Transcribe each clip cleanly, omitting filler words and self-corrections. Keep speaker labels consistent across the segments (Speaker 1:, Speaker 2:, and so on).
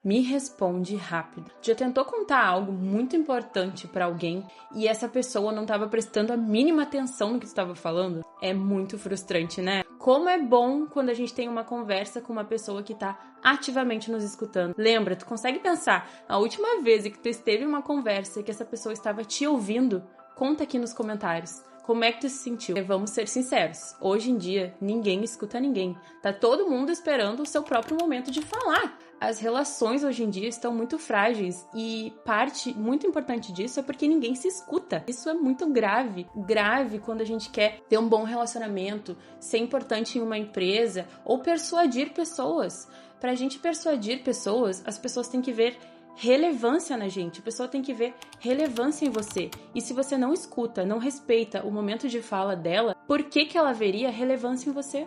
Speaker 1: Me responde rápido. Já tentou contar algo muito importante pra alguém e essa pessoa não estava prestando a mínima atenção no que tu estava falando? É muito frustrante, né? Como é bom quando a gente tem uma conversa com uma pessoa que tá ativamente nos escutando. Lembra, tu consegue pensar a última vez que tu esteve em uma conversa e que essa pessoa estava te ouvindo? Conta aqui nos comentários. Como é que tu se sentiu? Vamos ser sinceros, hoje em dia ninguém escuta ninguém. Tá todo mundo esperando o seu próprio momento de falar. As relações hoje em dia estão muito frágeis e parte muito importante disso é porque ninguém se escuta. Isso é muito grave. Grave quando a gente quer ter um bom relacionamento, ser importante em uma empresa ou persuadir pessoas. Pra gente persuadir pessoas, as pessoas têm que ver relevância na gente, a pessoa tem que ver relevância em você. E se você não escuta, não respeita o momento de fala dela, por que ela veria relevância em você?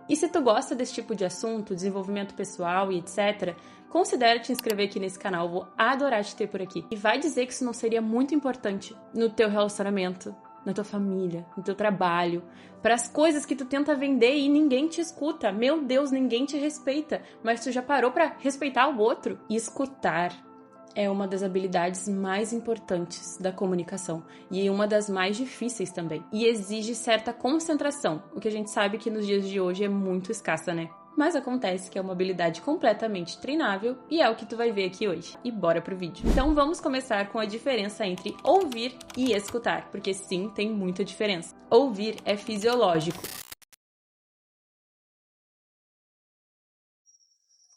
Speaker 1: E se tu gosta desse tipo de assunto, desenvolvimento pessoal e etc., considere te inscrever aqui nesse canal, vou adorar te ter por aqui. E vai dizer que isso não seria muito importante no teu relacionamento, na tua família, no teu trabalho, para as coisas que tu tenta vender e ninguém te escuta. Meu Deus, ninguém te respeita, mas tu já parou para respeitar o outro? Escutar é uma das habilidades mais importantes da comunicação e uma das mais difíceis também. E exige certa concentração, o que a gente sabe que nos dias de hoje é muito escassa, né? Mas acontece que é uma habilidade completamente treinável e é o que tu vai ver aqui hoje. E bora pro vídeo. Então vamos começar com a diferença entre ouvir e escutar, porque sim, tem muita diferença. Ouvir é fisiológico.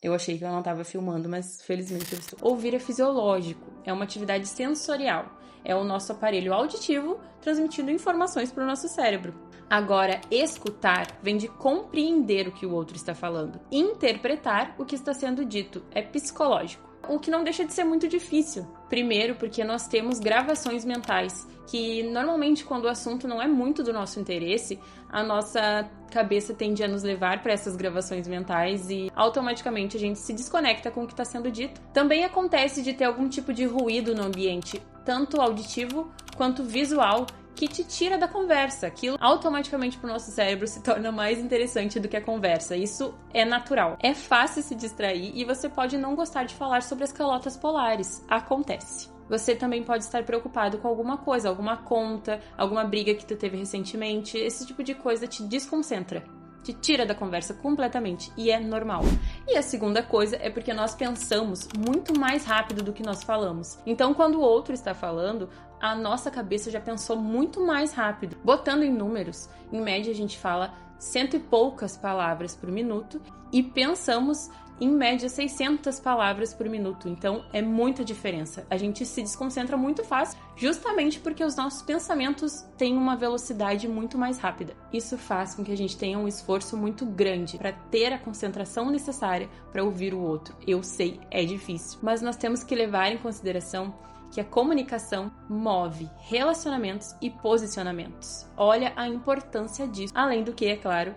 Speaker 1: Eu achei que eu não estava filmando, mas felizmente eu estou. Ouvir é fisiológico, é uma atividade sensorial. É o nosso aparelho auditivo transmitindo informações para o nosso cérebro. Agora, escutar vem de compreender o que o outro está falando. Interpretar o que está sendo dito é psicológico, o que não deixa de ser muito difícil. Primeiro, porque nós temos gravações mentais, que normalmente quando o assunto não é muito do nosso interesse, a nossa cabeça tende a nos levar para essas gravações mentais e automaticamente a gente se desconecta com o que está sendo dito. Também acontece de ter algum tipo de ruído no ambiente, tanto auditivo quanto visual, que te tira da conversa. Aquilo automaticamente para o nosso cérebro se torna mais interessante do que a conversa. Isso é natural. É fácil se distrair e você pode não gostar de falar sobre as calotas polares. Acontece. Você também pode estar preocupado com alguma coisa, alguma conta, alguma briga que tu teve recentemente. Esse tipo de coisa te desconcentra, te tira da conversa completamente e é normal. E a segunda coisa é porque nós pensamos muito mais rápido do que nós falamos. Então, quando o outro está falando, a nossa cabeça já pensou muito mais rápido. Botando em números, em média a gente fala 100 e poucas palavras por minuto e pensamos em média 600 palavras por minuto. Então é muita diferença. A gente se desconcentra muito fácil, justamente porque os nossos pensamentos têm uma velocidade muito mais rápida. Isso faz com que a gente tenha um esforço muito grande para ter a concentração necessária para ouvir o outro. Eu sei, é difícil, mas nós temos que levar em consideração que a comunicação move relacionamentos e posicionamentos. Olha a importância disso. Além do que, é claro,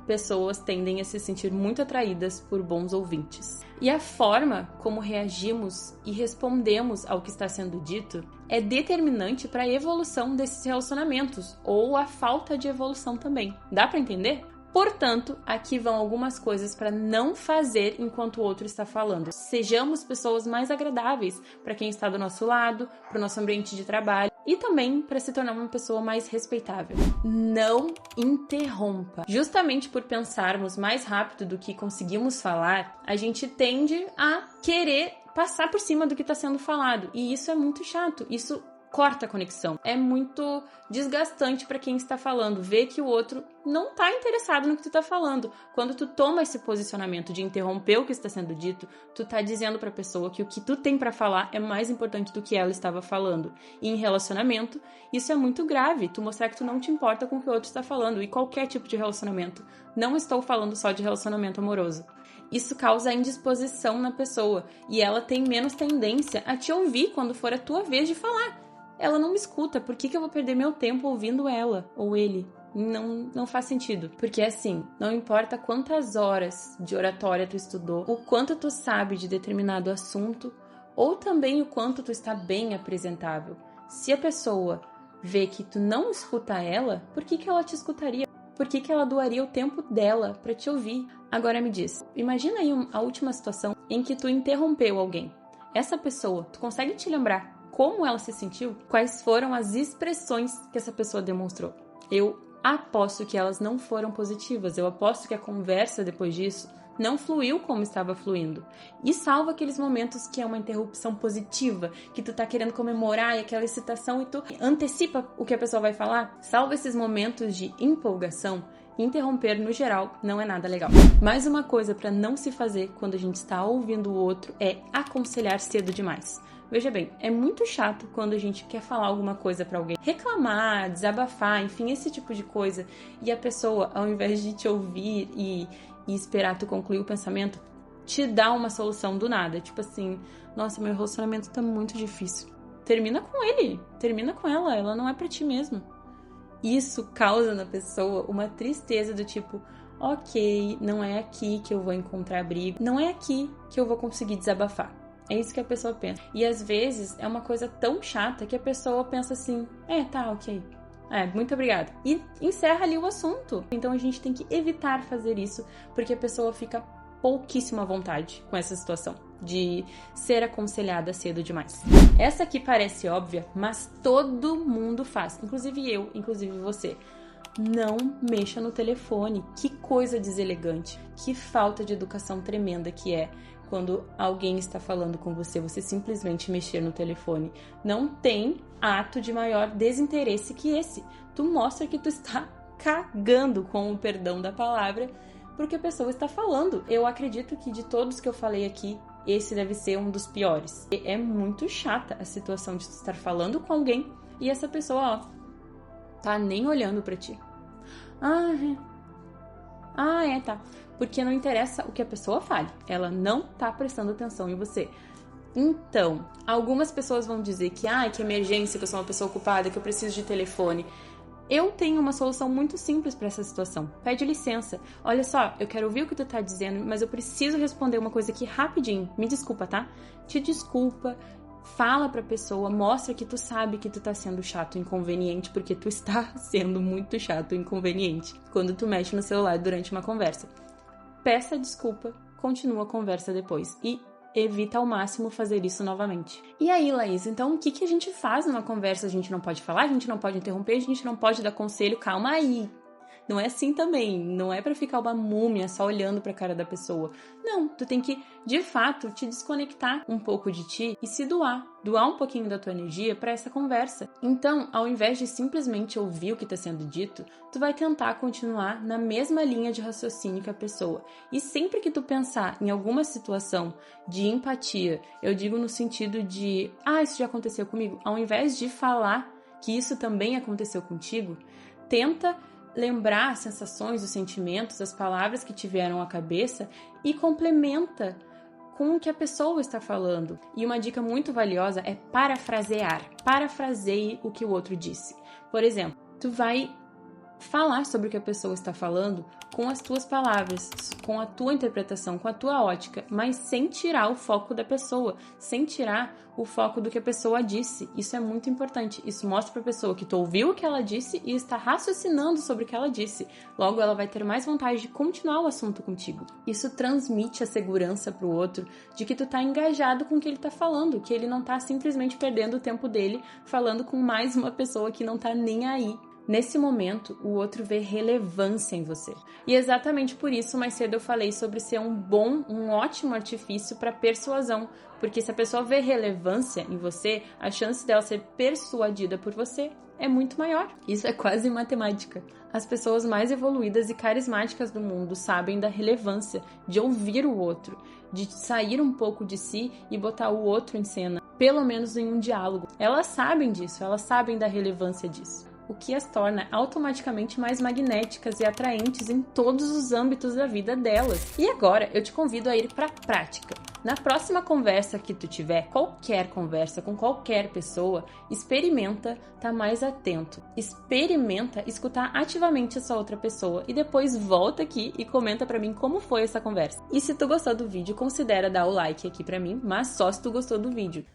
Speaker 1: pessoas tendem a se sentir muito atraídas por bons ouvintes. E a forma como reagimos e respondemos ao que está sendo dito é determinante para a evolução desses relacionamentos ou a falta de evolução também. Dá para entender? Portanto, aqui vão algumas coisas para não fazer enquanto o outro está falando. Sejamos pessoas mais agradáveis para quem está do nosso lado, para o nosso ambiente de trabalho e também para se tornar uma pessoa mais respeitável. Não interrompa. Justamente por pensarmos mais rápido do que conseguimos falar, a gente tende a querer passar por cima do que está sendo falado. E isso é muito chato. Isso corta a conexão. É muito desgastante para quem está falando, ver que o outro não está interessado no que tu está falando. Quando tu toma esse posicionamento de interromper o que está sendo dito, tu está dizendo para a pessoa que o que tu tem para falar é mais importante do que ela estava falando. E em relacionamento, isso é muito grave. Tu mostrar que tu não te importa com o que o outro está falando, e qualquer tipo de relacionamento. Não estou falando só de relacionamento amoroso. Isso causa indisposição na pessoa e ela tem menos tendência a te ouvir quando for a tua vez de falar. Ela não me escuta, por que eu vou perder meu tempo ouvindo ela ou ele? Não faz sentido. Porque assim, não importa quantas horas de oratória tu estudou, o quanto tu sabe de determinado assunto, ou também o quanto tu está bem apresentável. Se a pessoa vê que tu não escuta ela, por que ela te escutaria? Por que ela doaria o tempo dela para te ouvir? Agora me diz, imagina aí a última situação em que tu interrompeu alguém. Essa pessoa, tu consegue te lembrar como ela se sentiu? Quais foram as expressões que essa pessoa demonstrou? Eu aposto que elas não foram positivas. Eu aposto que a conversa depois disso não fluiu como estava fluindo. E salva aqueles momentos que é uma interrupção positiva, que tu tá querendo comemorar e aquela excitação e tu antecipa o que a pessoa vai falar. Salva esses momentos de empolgação. Interromper, no geral, não é nada legal. Mais uma coisa para não se fazer quando a gente está ouvindo o outro é aconselhar cedo demais. Veja bem, é muito chato quando a gente quer falar alguma coisa pra alguém. Reclamar, desabafar, enfim, esse tipo de coisa. E a pessoa, ao invés de te ouvir e esperar tu concluir o pensamento, te dá uma solução do nada. Tipo assim, nossa, meu relacionamento tá muito difícil. Termina com ele, termina com ela não é pra ti mesmo. Isso causa na pessoa uma tristeza do tipo, ok, não é aqui que eu vou encontrar abrigo, não é aqui que eu vou conseguir desabafar. É isso que a pessoa pensa. E às vezes é uma coisa tão chata que a pessoa pensa assim, tá, ok. Muito obrigada. E encerra ali o assunto. Então a gente tem que evitar fazer isso, porque a pessoa fica pouquíssimo à vontade com essa situação de ser aconselhada cedo demais. Essa aqui parece óbvia, mas todo mundo faz, inclusive eu, inclusive você. Não mexa no telefone. Que coisa deselegante, que falta de educação tremenda que é quando alguém está falando com você, você simplesmente mexer no telefone. Não tem ato de maior desinteresse que esse. Tu mostra que tu está cagando, com o perdão da palavra, porque a pessoa está falando. Eu acredito que de todos que eu falei aqui, esse deve ser um dos piores. É muito chata a situação de estar falando com alguém e essa pessoa, tá nem olhando pra ti. Tá. Porque não interessa o que a pessoa fale, ela não tá prestando atenção em você. Então, algumas pessoas vão dizer que emergência, que eu sou uma pessoa ocupada, que eu preciso de telefone. Eu tenho uma solução muito simples para essa situação. Pede licença. Olha só, eu quero ouvir o que tu tá dizendo, mas eu preciso responder uma coisa aqui rapidinho. Me desculpa, tá? Te desculpa. Fala pra pessoa, mostra que tu sabe que tu tá sendo chato, inconveniente, porque tu está sendo muito chato, inconveniente quando tu mexe no celular durante uma conversa. Peça desculpa, continua a conversa depois e evita ao máximo fazer isso novamente. E aí, Laís, então o que a gente faz numa conversa? A gente não pode falar, a gente não pode interromper, a gente não pode dar conselho, calma aí. Não é assim também, não é pra ficar uma múmia só olhando pra cara da pessoa. Não, tu tem que, de fato, te desconectar um pouco de ti e se doar um pouquinho da tua energia pra essa conversa. Então, ao invés de simplesmente ouvir o que tá sendo dito, tu vai tentar continuar na mesma linha de raciocínio que a pessoa. E sempre que tu pensar em alguma situação de empatia, eu digo no sentido de, isso já aconteceu comigo, ao invés de falar que isso também aconteceu contigo, tenta lembrar as sensações, os sentimentos, as palavras que te vieram à cabeça e complementa com o que a pessoa está falando. E uma dica muito valiosa é parafrasear. Parafraseie o que o outro disse. Por exemplo, tu vai falar sobre o que a pessoa está falando com as tuas palavras, com a tua interpretação, com a tua ótica, mas sem tirar o foco da pessoa, sem tirar o foco do que a pessoa disse. Isso é muito importante. Isso mostra para a pessoa que tu ouviu o que ela disse e está raciocinando sobre o que ela disse. Logo, ela vai ter mais vontade de continuar o assunto contigo. Isso transmite a segurança para o outro de que tu tá engajado com o que ele tá falando, que ele não tá simplesmente perdendo o tempo dele falando com mais uma pessoa que não tá nem aí. Nesse momento, o outro vê relevância em você. E exatamente por isso, mais cedo eu falei sobre ser um ótimo artifício para persuasão. Porque se a pessoa vê relevância em você, a chance dela ser persuadida por você é muito maior. Isso é quase matemática. As pessoas mais evoluídas e carismáticas do mundo sabem da relevância de ouvir o outro, de sair um pouco de si e botar o outro em cena, pelo menos em um diálogo. Elas sabem disso, elas sabem da relevância disso, o que as torna automaticamente mais magnéticas e atraentes em todos os âmbitos da vida delas. E agora eu te convido a ir para a prática. Na próxima conversa que tu tiver, qualquer conversa com qualquer pessoa, experimenta estar mais atento. Experimenta escutar ativamente essa outra pessoa e depois volta aqui e comenta pra mim como foi essa conversa. E se tu gostou do vídeo, considera dar o like aqui pra mim, mas só se tu gostou do vídeo.